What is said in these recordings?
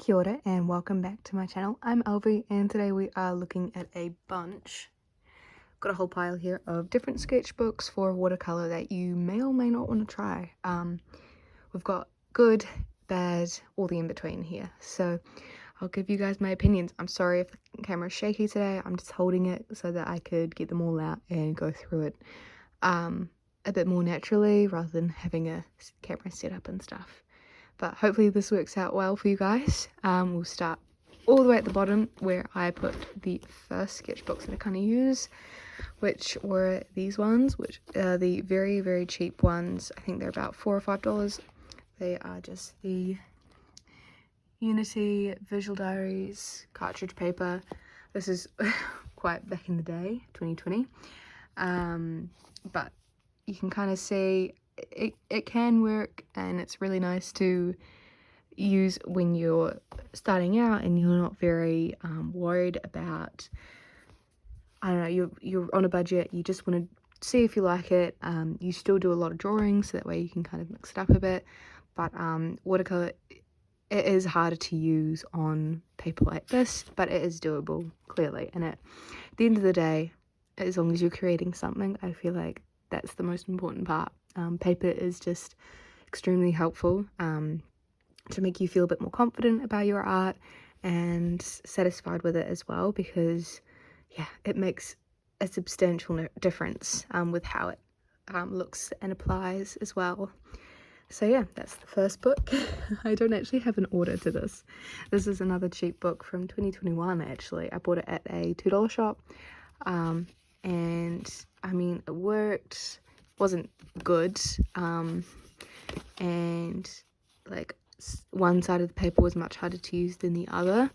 Kia ora and welcome back to my channel. I'm Elvie and today we are looking at a bunch. Got a whole pile here of different sketchbooks for watercolor that you may or may not want to try. We've got good, bad, all the in between here. So I'll give you guys my opinions. I'm sorry if the camera's shaky today. I'm just holding it so that I could get them all out and go through it a bit more naturally rather than having a camera set up and stuff. But hopefully this works out well for you guys. We'll start all the way at the bottom where I put the first sketchbooks that I kind of use, which were these ones, which are the very, very cheap ones. I think they're about $4 or $5. They are just the Unity Visual Diaries cartridge paper. This is quite back in the day, 2020. But you can kind of see it can work, and it's really nice to use when you're starting out and you're not very worried about, I don't know, you're on a budget, you just want to see if you like it. You still do a lot of drawing, so that way you can kind of mix it up a bit, but watercolor, it is harder to use on paper like this, but it is doable, clearly. And at the end of the day, as long as you're creating something, I feel like that's the most important part. Paper is just extremely helpful to make you feel a bit more confident about your art and satisfied with it as well, because yeah, it makes a substantial difference with how it looks and applies as well. So yeah, that's the first book. I don't actually have an order to this. This is another cheap book from 2021 actually. I bought it at a $2 shop, and I mean, it worked. Wasn't good, and like one side of the paper was much harder to use than the other,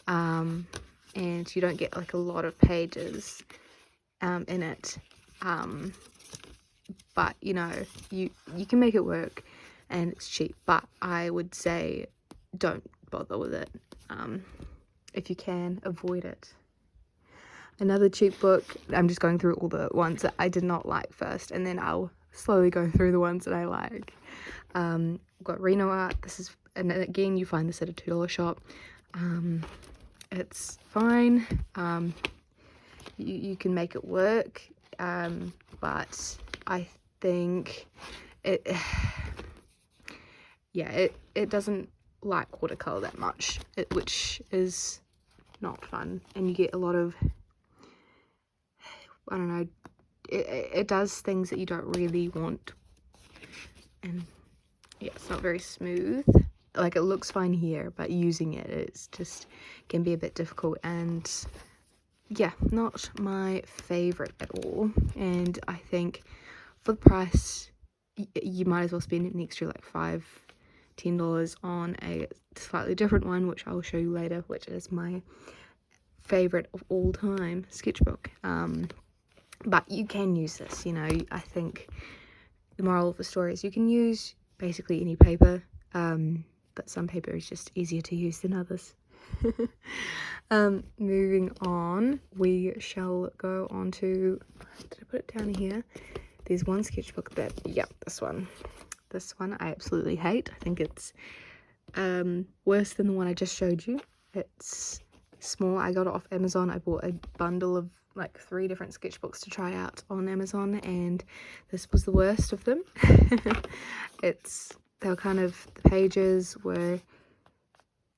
and you don't get like a lot of pages in it, but you know, you can make it work and it's cheap. But I would say don't bother with it. If you can, avoid it. Another cheap book, I'm just going through all the ones that I did not like first, and then I'll slowly go through the ones that I like. We've got Reno Art. This is, and again, you find this at a $2 shop. It's fine. You can make it work, but I think it doesn't like watercolor that much, which is not fun, and you get a lot of, I don't know, it does things that you don't really want, and yeah, it's not very smooth. Like, it looks fine here, but using it's just can be a bit difficult, and yeah, not my favorite at all. And I think for the price, you might as well spend an extra like $5-10 on a slightly different one, which I'll show you later, which is my favorite of all time sketchbook. But you can use this, you know. I think the moral of the story is you can use basically any paper, but some paper is just easier to use than others. Moving on, we shall go on to, did I put it down here? There's one sketchbook that, yeah, this one I absolutely hate. I think it's worse than the one I just showed you. It's small. I got it off Amazon. I bought a bundle of like 3 different sketchbooks to try out on Amazon, and this was the worst of them. They were kind of, the pages were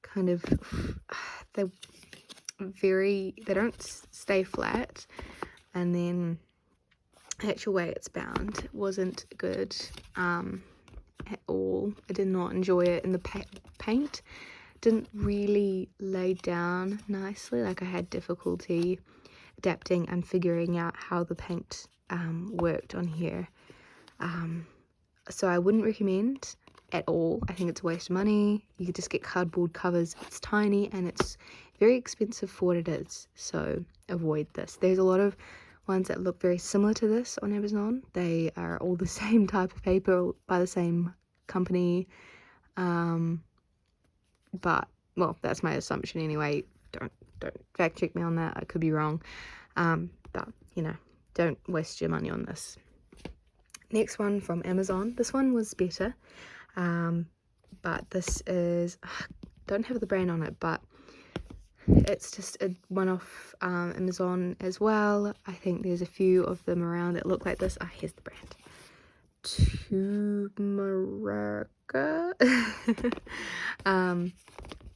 kind of, they don't stay flat, and then the actual way it's bound wasn't good at all. I did not enjoy it, and the paint didn't really lay down nicely. Like, I had difficulty adapting and figuring out how the paint worked on here, so I wouldn't recommend at all. I think it's a waste of money. You could just get cardboard covers. It's tiny and it's very expensive for what it is, so avoid this. There's a lot of ones that look very similar to this on Amazon. They are all the same type of paper by the same company, but well, that's my assumption anyway. Don't fact check me on that, I could be wrong, but you know, don't waste your money on this. Next one from Amazon. This one was better, but this is, don't have the brand on it, but it's just a one off Amazon as well. I think there's a few of them around that look like this. Here's the brand. Tumaraca.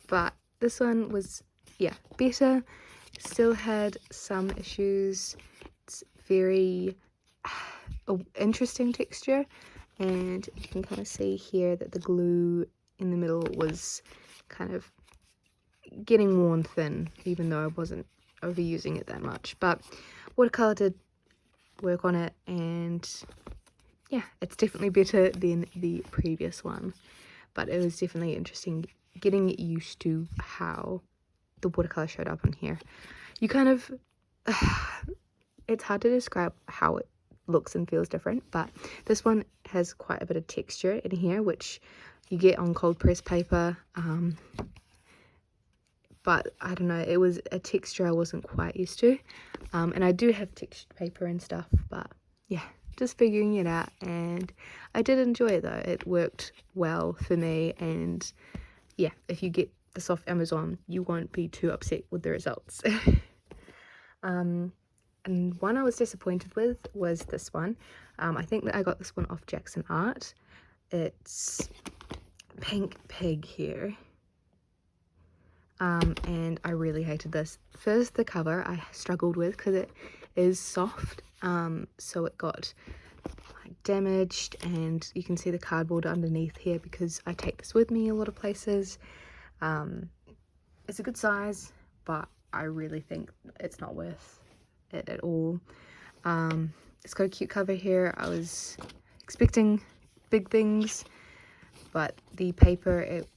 But this one was, yeah, better. Still had some issues. It's very interesting texture, and you can kind of see here that the glue in the middle was kind of getting worn thin, even though I wasn't overusing it that much. But Watercolour did work on it, and yeah, it's definitely better than the previous one. But it was definitely interesting getting used to how the Watercolour showed up on here. You kind of it's hard to describe how it looks and feels different, but this one has quite a bit of texture in here, which you get on cold press paper. But I don't know, it was a texture I wasn't quite used to. And I do have textured paper and stuff, but yeah, just figuring it out. And I did enjoy it though. It worked well for me. And yeah, if you get this off Amazon, you won't be too upset with the results. And one I was disappointed with was this one. I think that I got this one off Jackson Art. It's Pink Pig here. And I really hated this. First, the cover I struggled with because it is soft, so it got like damaged, and you can see the cardboard underneath here because I take this with me a lot of places. It's a good size, but I really think it's not worth it at all. It's got a cute cover here. I was expecting big things, but the paper, it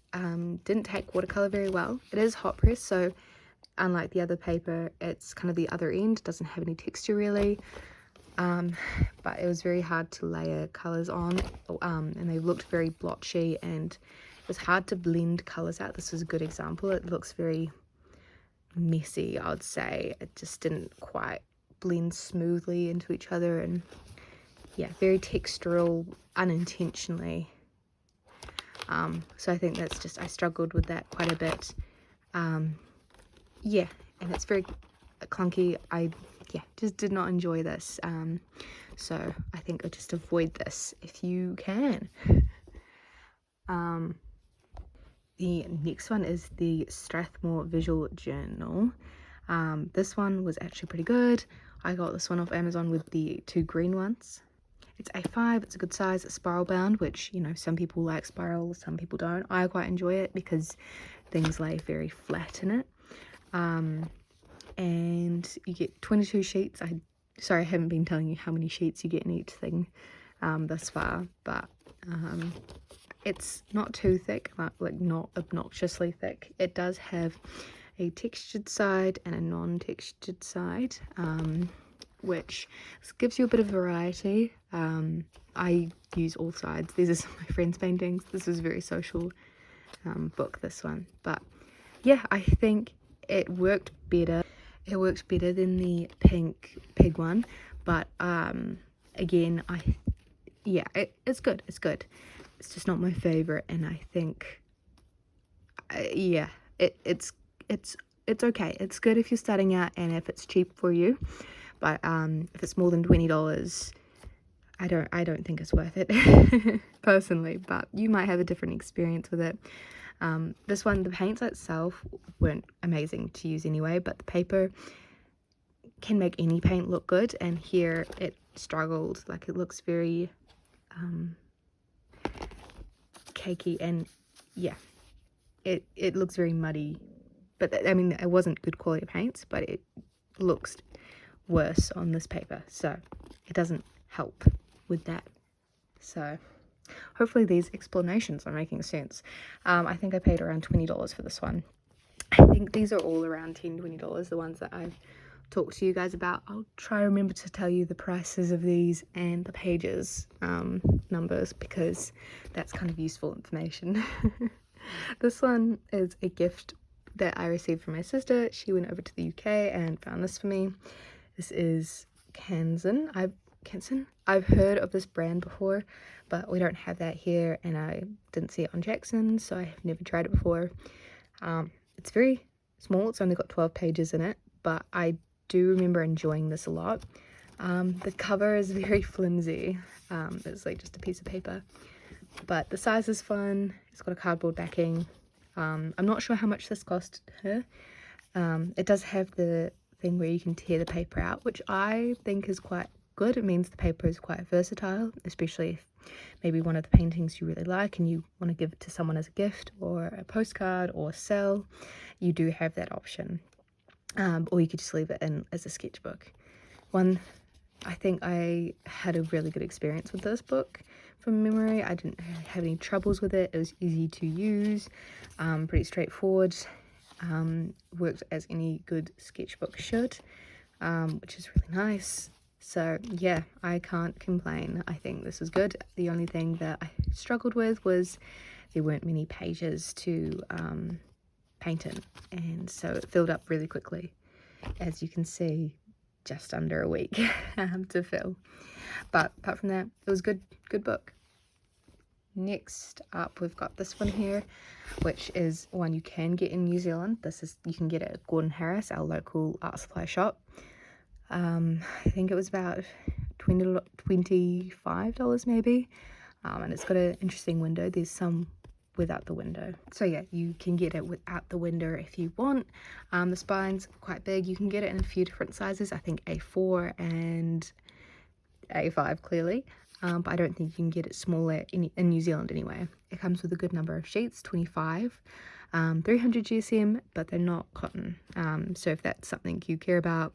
didn't take watercolor very well. It is hot press, so unlike the other paper, it's kind of the other end, doesn't have any texture really. But it was very hard to layer colors on, and they looked very blotchy, and it was hard to blend colors out. This was a good example. It looks very messy, I would say. It just didn't quite blend smoothly into each other, and yeah, very textural unintentionally. So I think that's just, I struggled with that quite a bit. Yeah, and it's very clunky. I just did not enjoy this. So I think I'll just avoid this if you can. The next one is the Strathmore Visual Journal. This one was actually pretty good. I got this one off Amazon with the 2 green ones. It's A5, it's a good size, it's spiral bound, which, you know, some people like spiral, some people don't. I quite enjoy it because things lay very flat in it. And you get 22 sheets. Sorry, I haven't been telling you how many sheets you get in each thing thus far, but it's not too thick, like not obnoxiously thick. It does have a textured side and a non-textured side, which gives you a bit of variety. I use all sides. These are some of my friends' paintings. This is a very social book, this one. But yeah, I think it worked better. It works better than the Pink Pig one. But again, it's good. It's good. It's just not my favorite, and I think it's okay. It's good if you're starting out and if it's cheap for you. But if it's more than $20, I don't think it's worth it personally, but you might have a different experience with it. This one, the paints itself weren't amazing to use anyway, but the paper can make any paint look good, and here it struggled. Like, it looks very cakey, and yeah, it looks very muddy. But I mean, it wasn't good quality paints, but it looks worse on this paper, so it doesn't help with that. So hopefully these explanations are making sense. I think I paid around $20 for this one. I think these are all around $10-20, the ones that I've talked to you guys about. I'll try to remember to tell you the prices of these and the pages numbers, because that's kind of useful information. This one is a gift that I received from my sister. She went over to the UK and found this for me. This is Canson. I've heard of this brand before, but we don't have that here, and I didn't see it on Jackson, so I have never tried it before. It's very small, it's only got 12 pages in it, but I do remember enjoying this a lot. The cover is very flimsy. It's like just a piece of paper, but the size is fun. It's got a cardboard backing. I'm not sure how much this cost her. It does have the thing where you can tear the paper out, which I think is quite good. It means the paper is quite versatile, especially if maybe one of the paintings you really like and you want to give it to someone as a gift or a postcard or sell. You do have that option, or you could just leave it in as a sketchbook. I think I had a really good experience with this book from memory. I didn't have any troubles with it. It was easy to use, pretty straightforward. Worked as any good sketchbook should, which is really nice. So yeah, I can't complain. I think this is good. The only thing that I struggled with was there weren't many pages to paint in, and so it filled up really quickly. As you can see, just under a week to fill. But apart from that, it was good book. Next up, we've got this one here, which is one you can get in New Zealand. You can get it at Gordon Harris, our local art supply shop. I think it was about $25 maybe, and it's got an interesting window. There's some without the window, so yeah, you can get it without the window if you want. The spine's quite big. You can get it in a few different sizes, I think A4 and A5 clearly, but I don't think you can get it smaller in New Zealand anyway. It comes with a good number of sheets, 25, 300 GSM, but they're not cotton, so if that's something you care about,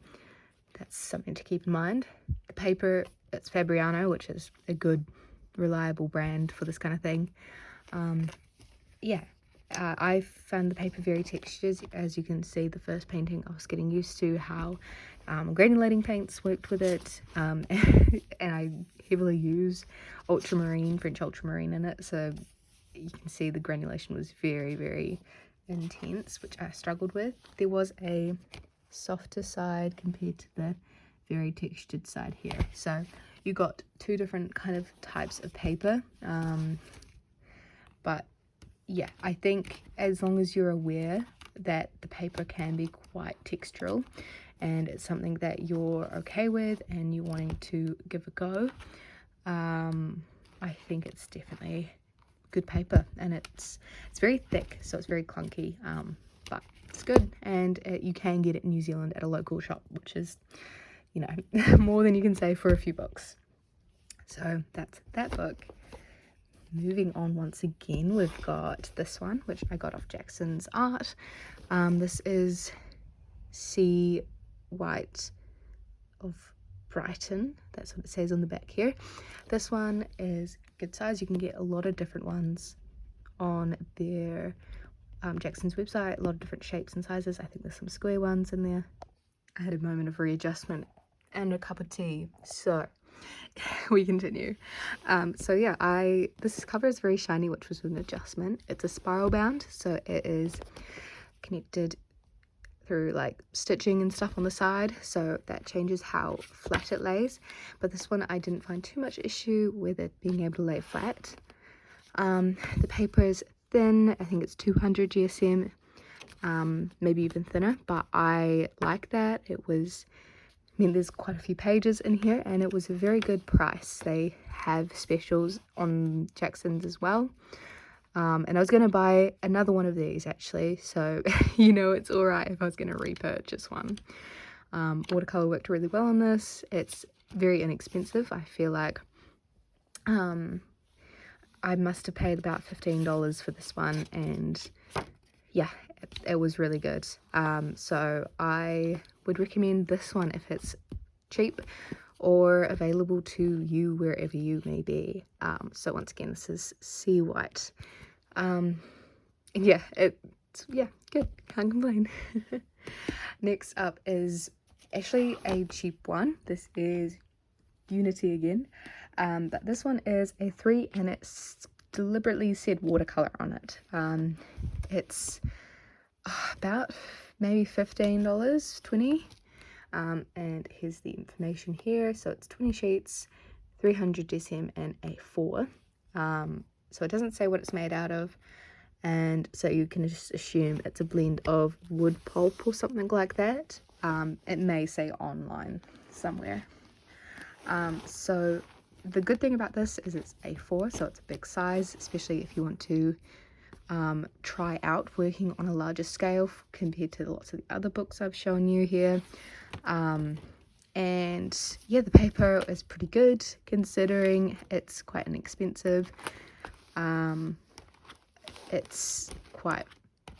that's something to keep in mind. The paper, it's Fabriano, which is a good reliable brand for this kind of thing. I found the paper very textured. As you can see, the first painting I was getting used to how granulating paints worked with it, and I heavily use French ultramarine in it, so you can see the granulation was very, very intense, which I struggled with. There was a softer side compared to the very textured side here, so you got two different kind of types of paper, but yeah, I think as long as you're aware that the paper can be quite textural and it's something that you're okay with and you're wanting to give a go, I think it's definitely good paper, and it's very thick, so it's very clunky, but it's good, and you can get it in New Zealand at a local shop, which is, you know, more than you can say for a few books. So that's that book. Moving on, once again, we've got this one, which I got off Jackson's Art. This is Sea White of Brighton. That's what it says on the back here. This one is good size. You can get a lot of different ones on their Jackson's website, a lot of different shapes and sizes. I think there's some square ones in there. I had a moment of readjustment and a cup of tea, so we continue. So yeah, this cover is very shiny, which was an adjustment. It's a spiral bound, so it is connected through like stitching and stuff on the side, so that changes how flat it lays. But this one I didn't find too much issue with it being able to lay flat. The paper is thin. I think it's 200 GSM, maybe even thinner, but I like that. There's quite a few pages in here, and it was a very good price. They have specials on Jackson's as well. And I was going to buy another one of these actually, so you know it's alright if I was going to repurchase one. Watercolour worked really well on this. It's very inexpensive. I feel like I must have paid about $15 for this one, and yeah, it was really good. So I would recommend this one if it's cheap or available to you wherever you may be. So once again, this is Sea White. Yeah, it's good, can't complain. Next up is actually a cheap one. This is Unity again, but this one is a 3, and it's deliberately said watercolor on it. It's about maybe $15, 20, and here's the information here. So it's 20 sheets, 300 GSM and A4. So it doesn't say what it's made out of, and so you can just assume it's a blend of wood pulp or something like that. It may say online somewhere. So the good thing about this is it's A4, so it's a big size, especially if you want to try out working on a larger scale compared to lots of the other books I've shown you here. And yeah, the paper is pretty good considering it's quite inexpensive. It's quite,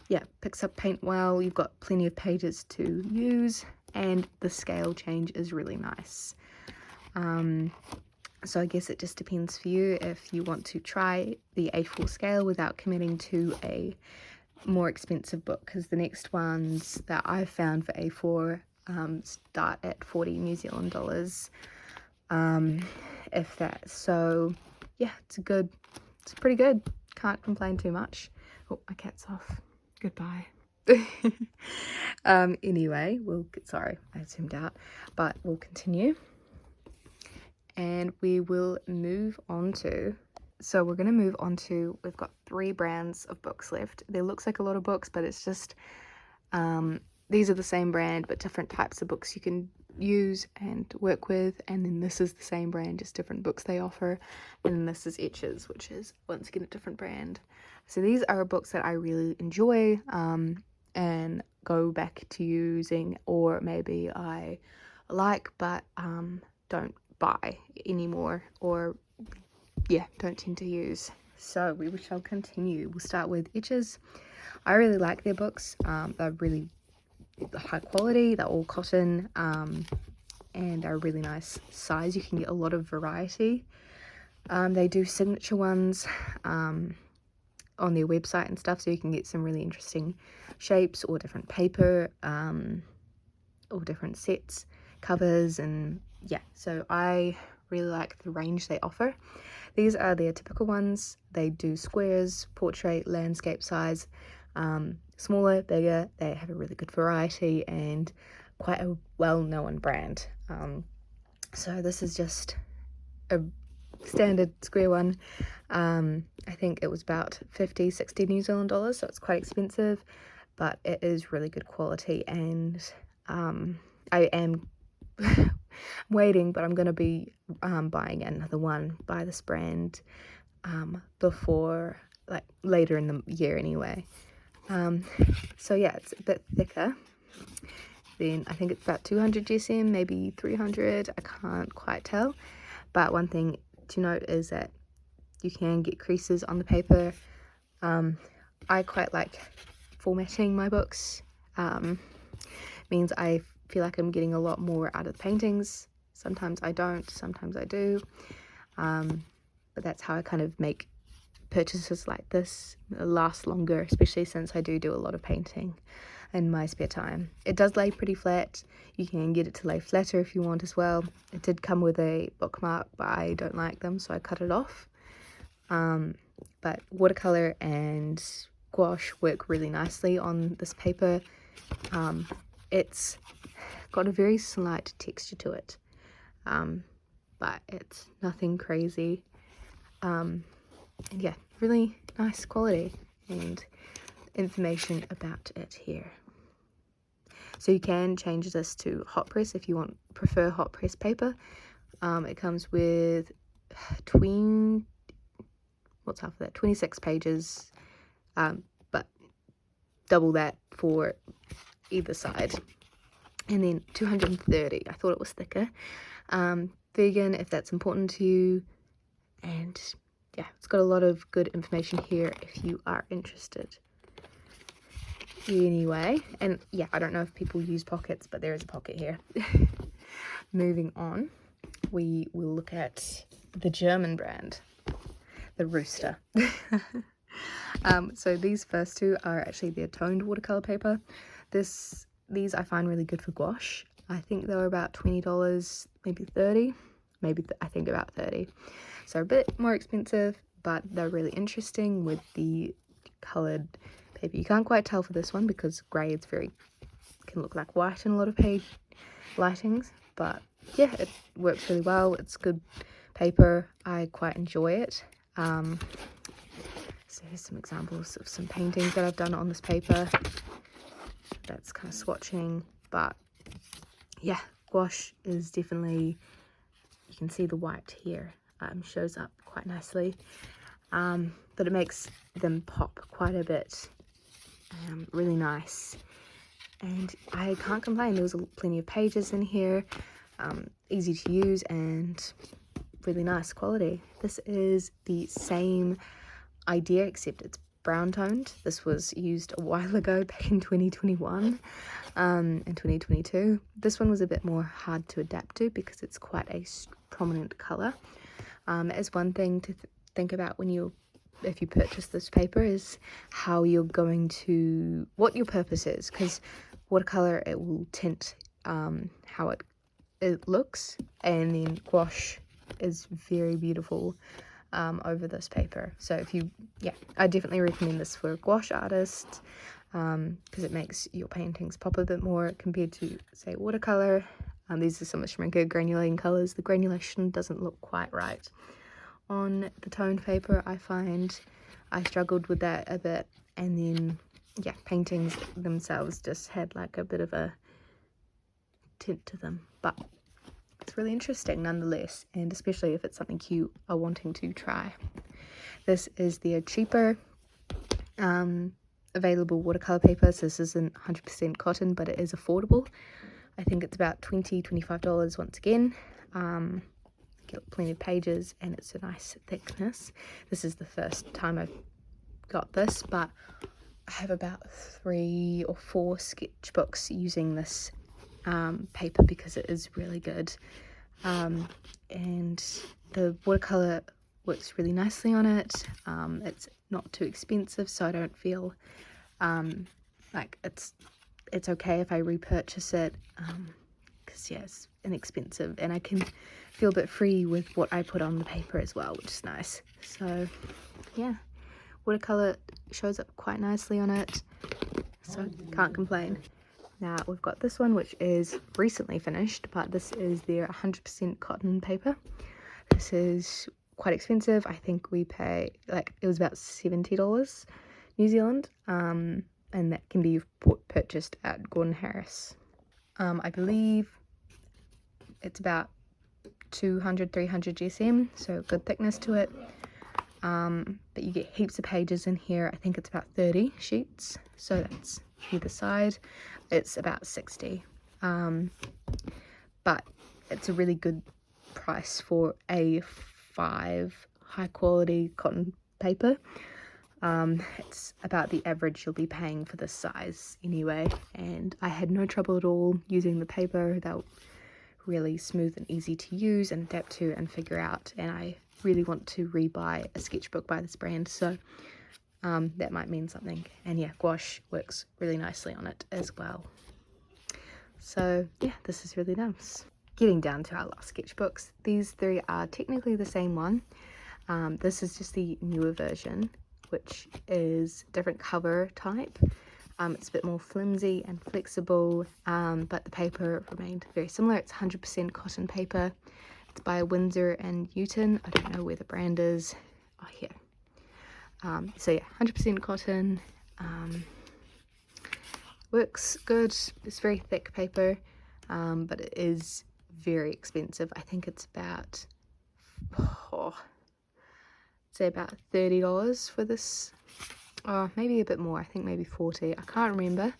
yeah, picks up paint well. You've got plenty of pages to use, and the scale change is really nice. So I guess it just depends for you if you want to try the A4 scale without committing to a more expensive book, because the next ones that I've found for A4 start at 40 New Zealand dollars, if that. So yeah, it's pretty good. Can't complain too much. Oh, my cat's off. Goodbye. Anyway, sorry, I zoomed out, but we'll continue. And we will move on to, we've got 3 brands of books left. There looks like a lot of books, but it's just, these are the same brand, but different types of books you can use and work with. And then this is the same brand, just different books they offer. And then this is Etches, which is once again a different brand. So these are books that I really enjoy, and go back to using, or maybe I like, but don't buy anymore, or yeah, don't tend to use. So we shall continue. We'll start with Etches. I really like their books. They're really high quality, they're all cotton, and they're a really nice size. You can get a lot of variety. They do signature ones on their website and stuff, so you can get some really interesting shapes or different paper, or different sets, covers, and yeah, so I really like the range they offer. These are their typical ones. They do squares, portrait, landscape size, smaller, bigger. They have a really good variety and quite a well-known brand. So this is just a standard square one. I think it was about 50-60 New Zealand dollars, so it's quite expensive, but it is really good quality. And I am waiting, but I'm going to be buying another one by this brand before, like, later in the year anyway. So yeah, it's a bit thicker. Then I think it's about 200 GSM, maybe 300, I can't quite tell. But one thing to note is that you can get creases on the paper. I quite like formatting my books. Means I feel like I'm getting a lot more out of the paintings. Sometimes I don't, sometimes I do. But that's how I kind of make purchases like this last longer, especially since I do a lot of painting in my spare time. It does lay pretty flat. You can get it to lay flatter if you want as well. It did come with a bookmark, but I don't like them, so I cut it off. But watercolor and gouache work really nicely on this paper. It's got a very slight texture to it, but it's nothing crazy. And yeah, really nice quality and information about it here. So you can change this to hot press if you prefer hot press paper. It comes with 26 pages, but double that for either side, and then 230. I thought it was thicker. Vegan, if that's important to you, and yeah, it's got a lot of good information here if you are interested. Anyway, and yeah, I don't know if people use pockets, but there is a pocket here. Moving on, we will look at the German brand, the Rooster. So these first two are actually their toned watercolor paper. These I find really good for gouache. I think they were about $20, maybe 30, I think about 30. So a bit more expensive, but they're really interesting with the colored paper. You can't quite tell for this one because grey is can look like white in a lot of page lightings, but yeah, it works really well. It's good paper. I quite enjoy it. So here's some examples of some paintings that I've done on this paper. That's kind of swatching, but yeah, gouache is definitely, you can see the white here shows up quite nicely, but it makes them pop quite a bit. Really nice, and I can't complain. There was plenty of pages in here, easy to use and really nice quality. This is the same idea except it's brown toned. This was used a while ago, back in 2021 and 2022. This one was a bit more hard to adapt to because it's quite a prominent colour. As one thing to think about if you purchase this paper is how you're going to, what your purpose is, because watercolour, it will tint how it looks, and then gouache is very beautiful over this paper. So I definitely recommend this for a gouache artist, because it makes your paintings pop a bit more compared to, say, watercolour. These are some of Schminke granulating colours. The granulation doesn't look quite right on the toned paper. I find I struggled with that a bit, and then paintings themselves just had like a bit of a tint to them, but it's really interesting nonetheless, and especially if it's something you are wanting to try. This is their cheaper available watercolor paper. So this isn't 100% cotton, but it is affordable. I think it's about $25 once again. Get plenty of pages, and it's a nice thickness. This is the first time I've got this, but I have about 3 or 4 sketchbooks using this paper because it is really good, and the watercolor works really nicely on it. It's not too expensive, so I don't feel like it's okay if I repurchase it, because it's inexpensive, and I can feel a bit free with what I put on the paper as well, which is nice. So yeah, watercolor shows up quite nicely on it, so can't complain. Now we've got this one, which is recently finished, but this is their 100% cotton paper. This is quite expensive. I think we pay, it was about $70 New Zealand, and that can be purchased at Gordon Harris. I believe it's about 200-300 GSM, so good thickness to it, but you get heaps of pages in here. I think it's about 30 sheets, so that's either side. It's about 60, but it's a really good price for A5 high quality cotton paper. It's about the average you'll be paying for this size anyway, and I had no trouble at all using the paper. They're really smooth and easy to use and adapt to and figure out, and I really want to rebuy a sketchbook by this brand, so that might mean something. And yeah, gouache works really nicely on it as well. So yeah, this is really nice. Getting down to our last sketchbooks, these 3 are technically the same one. This is just the newer version, which is different cover type. It's a bit more flimsy and flexible, but the paper remained very similar. It's 100% cotton paper. It's by Windsor and Newton. I don't know where the brand is. Oh, here. So yeah, 100% cotton. Works good. It's very thick paper, but it is very expensive. I think it's about, say about $30 for this. Maybe a bit more. I think maybe 40. I can't remember,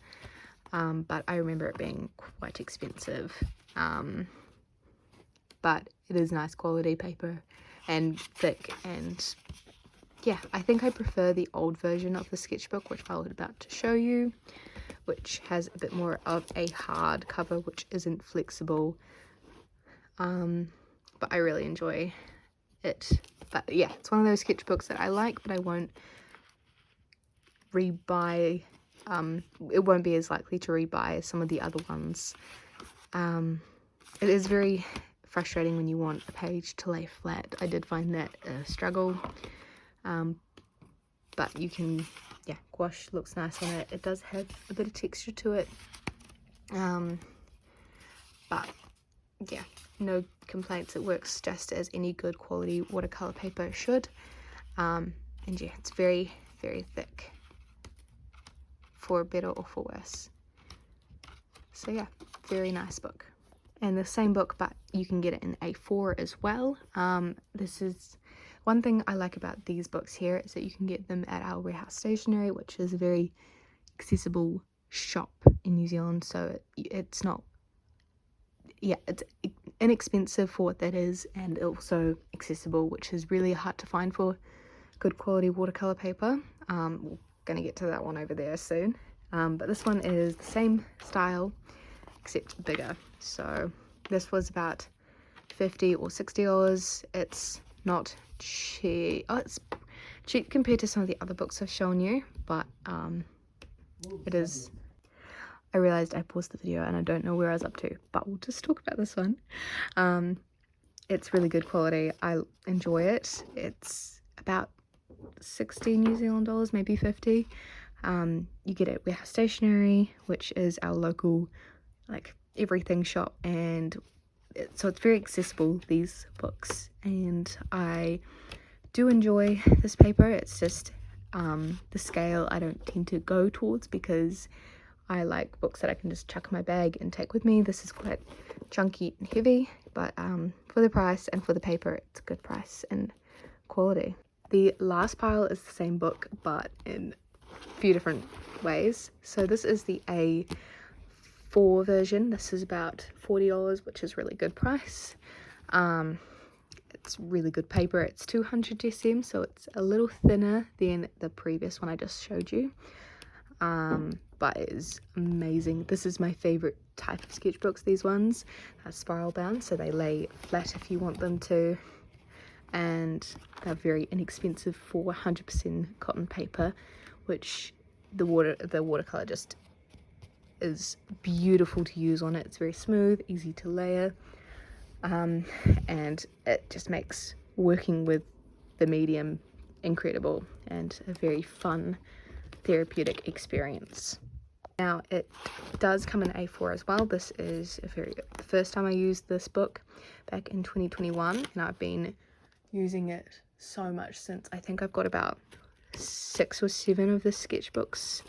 but I remember it being quite expensive. But it is nice quality paper and thick, and yeah, I think I prefer the old version of the sketchbook, which I was about to show you, which has a bit more of a hard cover, which isn't flexible, but I really enjoy it. But yeah, it's one of those sketchbooks that I like, but I won't rebuy. It won't be as likely to rebuy as some of the other ones. It is very frustrating when you want a page to lay flat. I did find that a struggle, but you can, yeah, gouache looks nice on it. It does have a bit of texture to it, but yeah, no complaints. It works just as any good quality watercolor paper should, and yeah, it's very very thick, for better or for worse. So yeah, very nice book. And the same book, but you can get it in A4 as well. This is one thing I like about these books here, is that you can get them at our warehouse stationery, which is a very accessible shop in New Zealand. So it's not, yeah, it's inexpensive for what that is, and also accessible, which is really hard to find for good quality watercolor paper. We're gonna get to that one over there soon. But this one is the same style except bigger. So this was about $50 or $60. It's not cheap. Oh, it's cheap compared to some of the other books I've shown you, but it is. I realized I paused the video and I don't know where I was up to, but we'll just talk about this one. It's really good quality. I enjoy it. It's about 60 New Zealand dollars, maybe 50. You get it at Warehouse Stationery, which is our local like everything shop, and so it's very accessible, these books, and I do enjoy this paper. It's just the scale I don't tend to go towards, because I like books that I can just chuck in my bag and take with me. This is quite chunky and heavy, but for the price and for the paper, it's a good price and quality. The last pile is the same book, but in a few different ways. So this is the A4 version. This is about $40, which is really good price. It's really good paper. It's 200 GSM, so it's a little thinner than the previous one I just showed you. But it is amazing. This is my favorite type of sketchbooks, these ones are spiral bound, so they lay flat if you want them to, and they're very inexpensive for 100% cotton paper, which the watercolor just is beautiful to use on it. It's very smooth, easy to layer, and it just makes working with the medium incredible and a very fun therapeutic experience. Now it does come in A4 as well. This is the first time I used this book back in 2021, and I've been using it so much since. I think I've got about 6 or 7 of the sketchbooks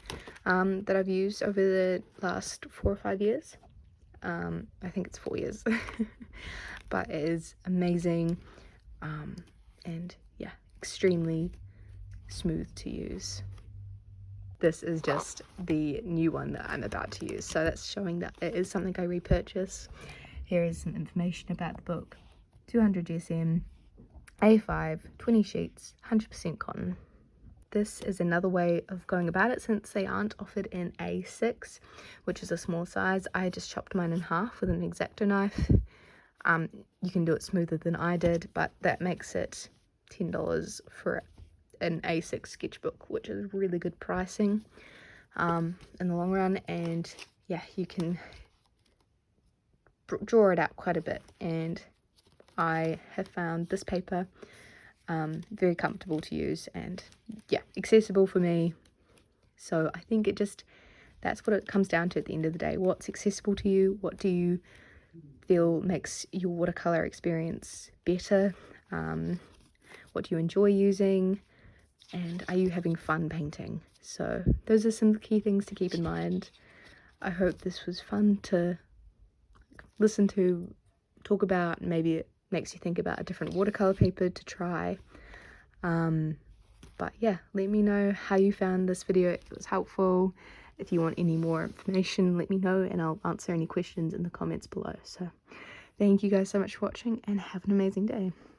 that I've used over the last 4 or 5 years. I think it's 4 years. But it is amazing, and yeah, extremely smooth to use. This is just the new one that I'm about to use, so that's showing that it is something I repurchase. Here is some information about the book. 200 GSM, A5, 20 sheets, 100% cotton. This is another way of going about it, since they aren't offered in A6, which is a small size. I just chopped mine in half with an X-Acto knife. You can do it smoother than I did, but that makes it $10 for an A6 sketchbook, which is really good pricing in the long run. And yeah, you can draw it out quite a bit, and I have found this paper very comfortable to use, and yeah, accessible for me. So I think that's what it comes down to at the end of the day. What's accessible to you? What do you feel makes your watercolor experience better? What do you enjoy using? And are you having fun painting? So those are some key things to keep in mind. I hope this was fun to listen to, talk about. Maybe it makes you think about a different watercolor paper to try. But yeah, let me know how you found this video, if it was helpful. If you want any more information, let me know, and I'll answer any questions in the comments below. So thank you guys so much for watching, and have an amazing day.